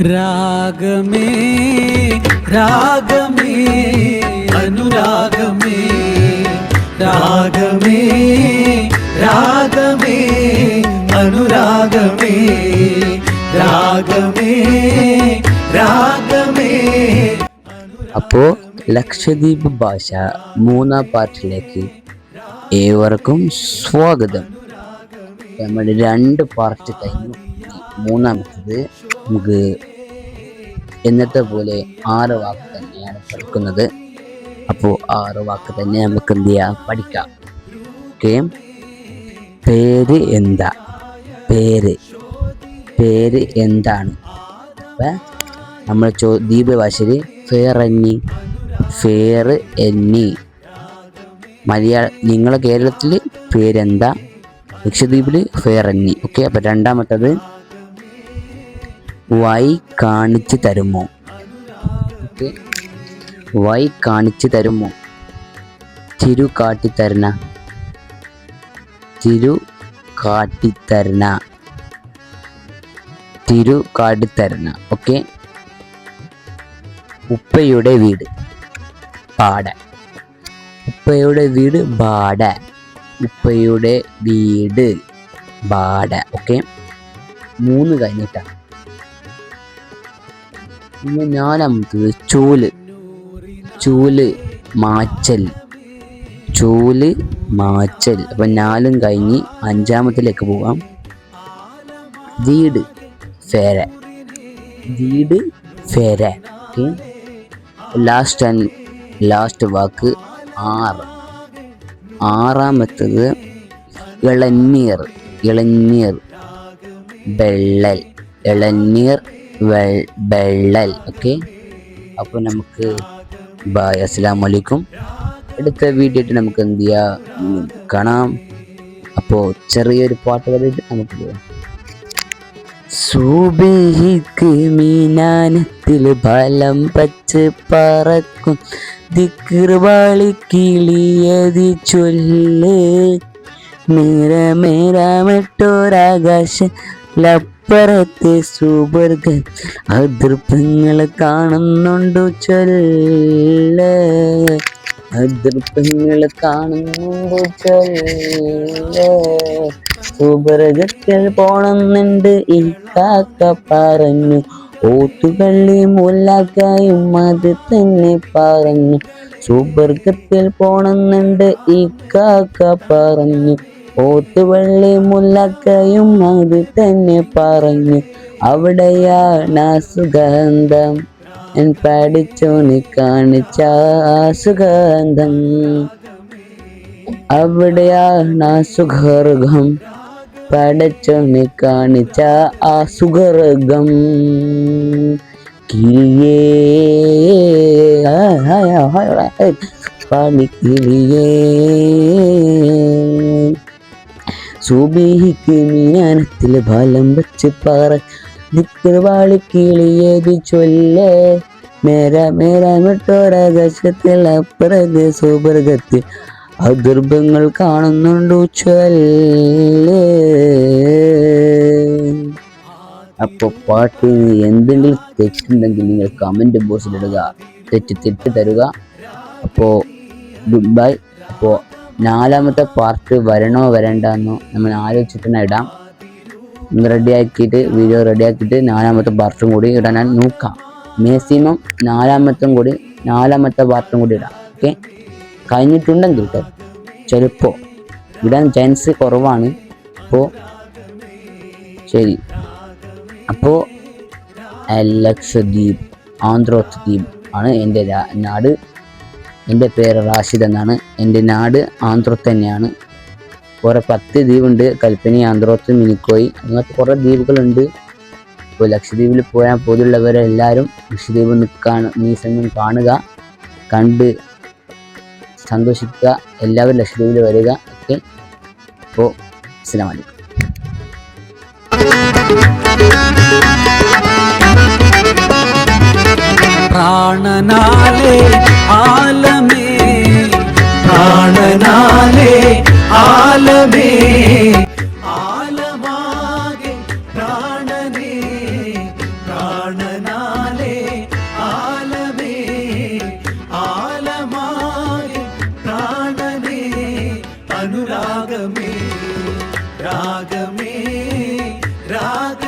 രാഗമേ രാഗമേ അനുരാഗമേ രാഗമേ രാഗമേ അനുരാഗമേ രാഗമേ രാഗമേ. അപ്പോ ലക്ഷദ്വീപ് ഭാഷ മൂന്നാം പാർട്ടിലേക്ക് ഏവർക്കും സ്വാഗതം. നമ്മുടെ 2 പാർട്ട് കഴിഞ്ഞു. മൂന്നാമത്തത് നമുക്ക് എന്നത്തെ പോലെ 6 വാക്ക് തന്നെയാണ് പഠിക്കുന്നത്. അപ്പോൾ 6 വാക്ക് തന്നെ നമുക്ക് എന്ത് ചെയ്യാം, പഠിക്കാം. ഓക്കെ, പേര് എന്താ? പേര് എന്താണ്? അപ്പം നമ്മൾ ദ്വീപ് ഭാഷയിൽ ഫേർ എന്നി നിങ്ങളെ കേരളത്തിൽ പേരെന്താ, ലക്ഷദ്വീപിൽ ഫേർ എന്നി. ഓക്കെ, അപ്പം രണ്ടാമത്തത് വൈ കാണിച്ചു തരുമോ? ഓക്കെ, വൈ കാണിച്ചു തരുമോ? തിരു കാട്ടിത്തരണ. ഓക്കെ, ഉപ്പയുടെ വീട് പാട. ഉപ്പയുടെ വീട് ബാട. ഓക്കെ, 3 കഴിഞ്ഞിട്ടാണ്. പിന്നെ 4-മത്തത് ചൂല് മാച്ചൽ. അപ്പൊ 4 കഴിഞ്ഞ് 5-മത്തിലേക്ക് പോവാം. വീട് ഫേര. ഓക്കെ, ലാസ്റ്റ് വാക്ക് 6. 6-മത്തത് ഇളനീർ വെള്ളൽ. ഓക്കെ, അപ്പോൾ നമുക്ക് ബായ്, അസ്സലാമു അലൈക്കും. അടുത്ത വീഡിയോ ആയിട്ട് നമുക്ക് എന്ത് ചെയ്യാം, കാണാം. അപ്പോൾ ചെറിയൊരു പാട്ട് പാടിയിട്ട് നമുക്ക് പോകാം. സുബഹിക്ക് മീനാനത്തിൽ ഫലം പച്ച് പറക്കും ദിക്ർവാളി കിളിയതി ചൊല്ല്. മേരാമെട്ടോരാകാശ ലപ്പുറത്തെ സുബർഗ അതിർപ്പങ്ങൾ കാണുന്നുണ്ടു ചൊല്ല്. സുബർഗത്തിൽ പോണമെന്നുണ്ട് ഈ കാക്ക പറഞ്ഞു. ഓത്തുകള്ളി മുല്ലാക്കായും അത് തന്നെ പറഞ്ഞു. സുബർഗത്തിൽ പോണമെന്നുണ്ട് ഈ കാക്ക പറഞ്ഞു. ഓത്തുവള്ളി മുല്ലക്കയും അത് തന്നെ പറഞ്ഞു. അവിടെയാണ് സുഗന്ധം പഠിച്ചോന് കാണിച്ച സുഗന്ധം. അവിടെയാണ് സുഗർഗം പഠിച്ചോന് കാണിച്ച ആ സുഗർഗം. കിളിയേ പാടിക്കിളിയേ സുബഹിക്ക് മീനാനത്തിൽ ഫലം വെച്ച് പറ ദിക്ർവാളി കിളിയേതി ചൊല്ലേ. മേരാമിട്ടോരാകാശത്തിൽ അപ്പുറത്ത് സുബർഗത്തിൽ അതിർഭങ്ങൾ കാണുന്നുണ്ടു ചൊല്ലേ. അപ്പോൾ പാട്ടിന് എന്തെങ്കിലും തെറ്റുണ്ടെങ്കിൽ നിങ്ങൾ കമൻറ്റ് ബോക്സിലിടുക, തെറ്റ് തരുക. അപ്പോൾ ഗുഡ് ബൈ. അപ്പോൾ 4-മത്തെ പാർട്ട് വരണോ വരണ്ടെന്നോ നമ്മൾ ആലോചിച്ചിട്ട് തന്നെ ഇടാം. വീഡിയോ റെഡിയാക്കിയിട്ട് 4-മത്തെ പാർട്ടും കൂടി ഇടാൻ ഞാൻ നോക്കാം. മാക്സിമം 4-മത്തെ പാർട്ടും കൂടി ഇടാം. ഓക്കെ, കഴിഞ്ഞിട്ടുണ്ടെങ്കിൽ കേട്ടോ, ചിലപ്പോൾ ഇടാൻ ചാൻസ് കുറവാണ്. അപ്പോൾ ശരി. അപ്പോൾ ലക്ഷദ്വീപ് ആന്ധ്രോത്ത് ആണ് എൻ്റെ നാട്. എൻ്റെ പേര് റാഷിദ് എന്നാണ്. എൻ്റെ നാട് ആന്ധ്രോത്ത് തന്നെയാണ്. കുറേ 10 ദ്വീപുണ്ട്. കൽപ്പനി, ആന്ധ്രോത്ത്, മിനിക്കോയ്, അങ്ങനത്തെ കുറേ ദ്വീപുകളുണ്ട്. ഇപ്പോൾ ലക്ഷദ്വീപിൽ പോയാൽ പൊതുവുള്ളവരെല്ലാവരും ലക്ഷദ്വീപ് ഈ സമയം കാണുക, കണ്ട് സന്തോഷിക്കുക. എല്ലാവരും ലക്ഷദ്വീപിൽ വരിക. ഓക്കെ, അപ്പോൾ അസ്സലാമു അലൈക്കും. പ്രാണനാലേ ആലമേ പ്രാണനാലേ ആലമേ ആലമാകെ പ്രാണനേ പ്രാണ പ്രാണനാലേ ആലമേ ആലമാകെ പ്രാണനേ അനുരാഗമേ രാഗമേ രാഗ